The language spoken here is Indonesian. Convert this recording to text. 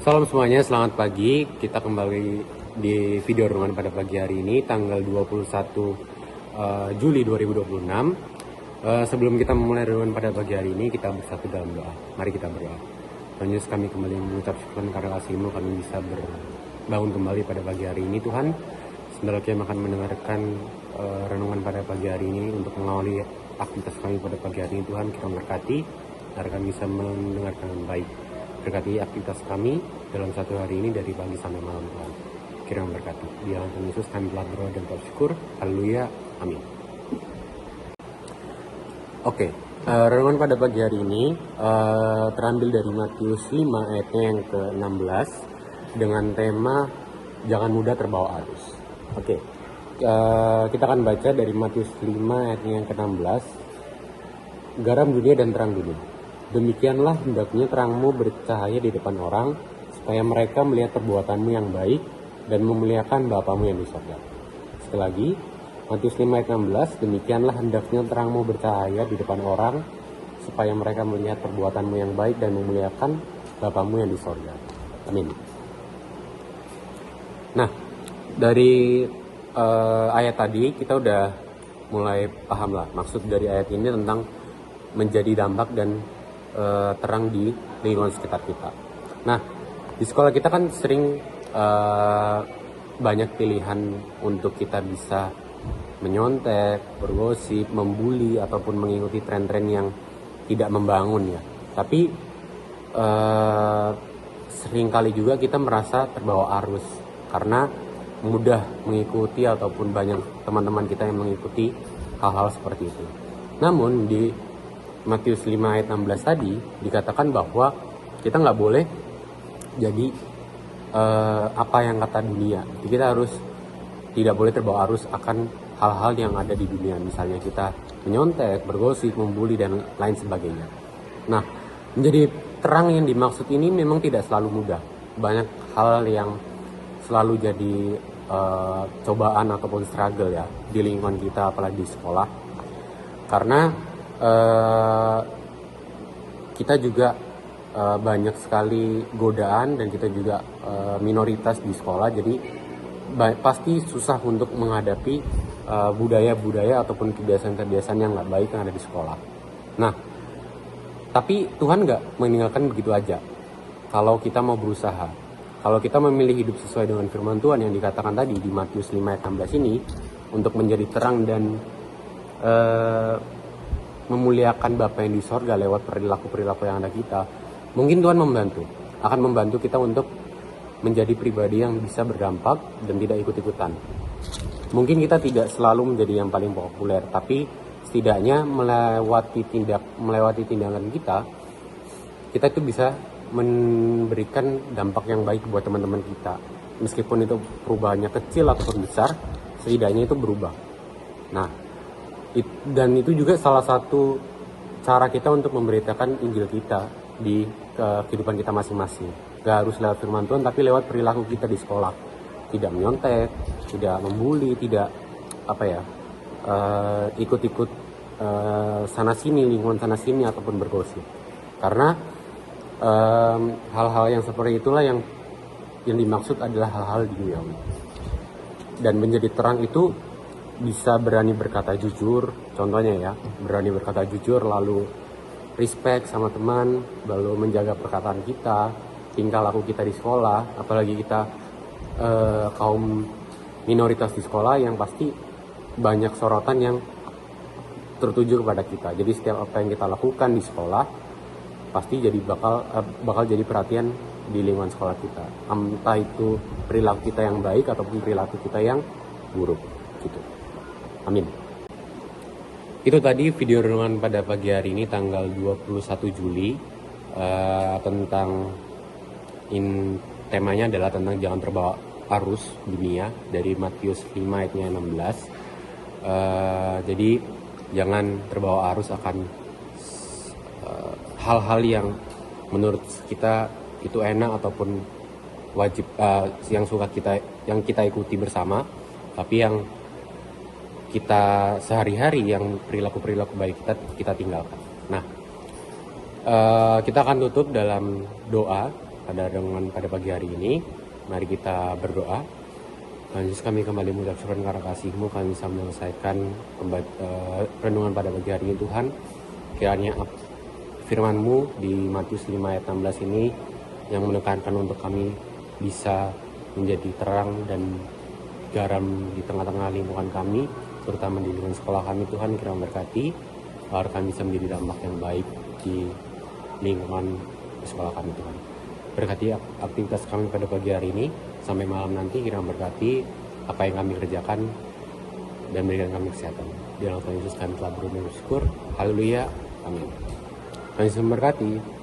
Salam semuanya, selamat pagi. Kita kembali di video renungan pada pagi hari ini, tanggal 21 Juli 2026. Sebelum kita memulai renungan pada pagi hari ini, kita bersatu dalam doa. Mari kita berdoa. Tuhan Yesus, kami kembali mengucap syukur karena kasih-Mu, kami bisa berbangun kembali pada pagi hari ini, Tuhan. Sebentar lagi kami akan mendengarkan renungan pada pagi hari ini untuk mengawali aktivitas kami pada pagi hari ini, Tuhan. Kita berkati, agar kami bisa mendengarkan dengan baik. Berkati aktivitas kami dalam satu hari ini dari pagi sampai malam, Tuhan. Kiranya berkati. Di dalam Tuhan Yesus kami telah berdoa dan bersyukur. Haleluya. Amin. Oke, renungan pada pagi hari ini terambil dari Matius 5 ayatnya yang ke-16 dengan tema jangan mudah terbawa arus. Oke, kita akan baca dari Matius 5 ayatnya yang ke-16. Garam dunia dan terang dunia. Demikianlah hendaknya terangmu bercahaya di depan orang, supaya mereka melihat perbuatanmu yang baik dan memuliakan Bapamu yang di surga. Sekali lagi, Matius 5 ayat 16, demikianlah hendaknya terangmu bercahaya di depan orang, supaya mereka melihat perbuatanmu yang baik dan memuliakan Bapamu yang di surga. Amin. Nah, dari ayat tadi kita udah mulai paham lah maksud dari ayat ini tentang menjadi dampak dan terang di lingkungan sekitar kita. Nah, di sekolah kita kan sering banyak pilihan untuk kita bisa menyontek, bergosip, membuli, ataupun mengikuti tren-tren yang tidak membangun ya. Tapi seringkali juga kita merasa terbawa arus karena mudah mengikuti ataupun banyak teman-teman kita yang mengikuti hal-hal seperti itu. Namun di Matius 5 ayat 16 tadi dikatakan bahwa kita nggak boleh jadi apa yang kata dunia. Jadi kita harus tidak boleh terbawa arus akan hal-hal yang ada di dunia. Misalnya kita menyontek, bergosip, membuli, dan lain sebagainya. Nah, menjadi terang yang dimaksud ini memang tidak selalu mudah. Banyak hal yang selalu jadi cobaan ataupun struggle ya di lingkungan kita, apalagi di sekolah. Karena kita juga banyak sekali godaan dan kita juga minoritas di sekolah, jadi pasti susah untuk menghadapi budaya-budaya ataupun kebiasaan-kebiasaan yang nggak baik yang ada di sekolah. Nah, tapi Tuhan nggak meninggalkan begitu aja. Kalau kita mau berusaha, kalau kita memilih hidup sesuai dengan firman Tuhan yang dikatakan tadi di Matius 5 ayat 16 ini, untuk menjadi terang dan memuliakan Bapa yang di sorga lewat perilaku-perilaku yang ada kita, mungkin Tuhan akan membantu kita untuk menjadi pribadi yang bisa berdampak dan tidak ikut-ikutan. Mungkin kita tidak selalu menjadi yang paling populer, tapi setidaknya melewati tindakan kita itu bisa memberikan dampak yang baik buat teman-teman kita. Meskipun itu perubahannya kecil ataupun besar, setidaknya itu berubah. Nah, dan itu juga salah satu cara kita untuk memberitakan Injil kita di kehidupan kita masing-masing. Gak harus lewat firman Tuhan, tapi lewat perilaku kita di sekolah. Tidak menyontek, tidak membuli, tidak ikut-ikut sana-sini, lingkungan sana-sini, ataupun bergosip. Karena hal-hal yang seperti itulah yang dimaksud adalah hal-hal duniawi. Dan menjadi terang itu bisa berani berkata jujur, contohnya ya, berani berkata jujur, lalu respect sama teman, lalu menjaga perkataan kita, tingkah laku kita di sekolah, apalagi kita kaum minoritas di sekolah yang pasti banyak sorotan yang tertuju kepada kita. Jadi setiap apa yang kita lakukan di sekolah pasti jadi bakal jadi perhatian di lingkungan sekolah kita. Entah itu perilaku kita yang baik ataupun perilaku kita yang buruk gitu. Amin. Itu tadi video renungan pada pagi hari ini tanggal 21 Juli tentang temanya adalah tentang jangan terbawa arus dunia dari Matius 5 ayatnya 16. Jadi jangan terbawa arus akan hal-hal yang menurut kita itu enak ataupun wajib yang kita ikuti bersama, tapi yang kita sehari-hari yang perilaku baik kita tinggalkan. Nah, kita akan tutup dalam doa pada renungan pada pagi hari ini. Mari kita berdoa. Tuhan Yesus, kami kembali mengucap syukur karena kasih-Mu kami bisa menyelesaikan renungan pada pagi hari ini Tuhan. Kiranya firman-Mu di Matius 5 ayat 16 ini yang menekankan untuk kami bisa menjadi terang dan garam di tengah-tengah lingkungan kami, terutama di lingkungan sekolah kami. Tuhan, kiranya berkati agar kami bisa menjadi dampak yang baik di lingkungan sekolah kami Tuhan. Berkati aktivitas kami pada pagi hari ini sampai malam nanti, kiranya berkati apa yang kami kerjakan dan berikan kami kesehatan. Di dalam Tuhan Yesus kami telah bersyukur. Haleluya. Amin. Tuhan Yesus memberkati.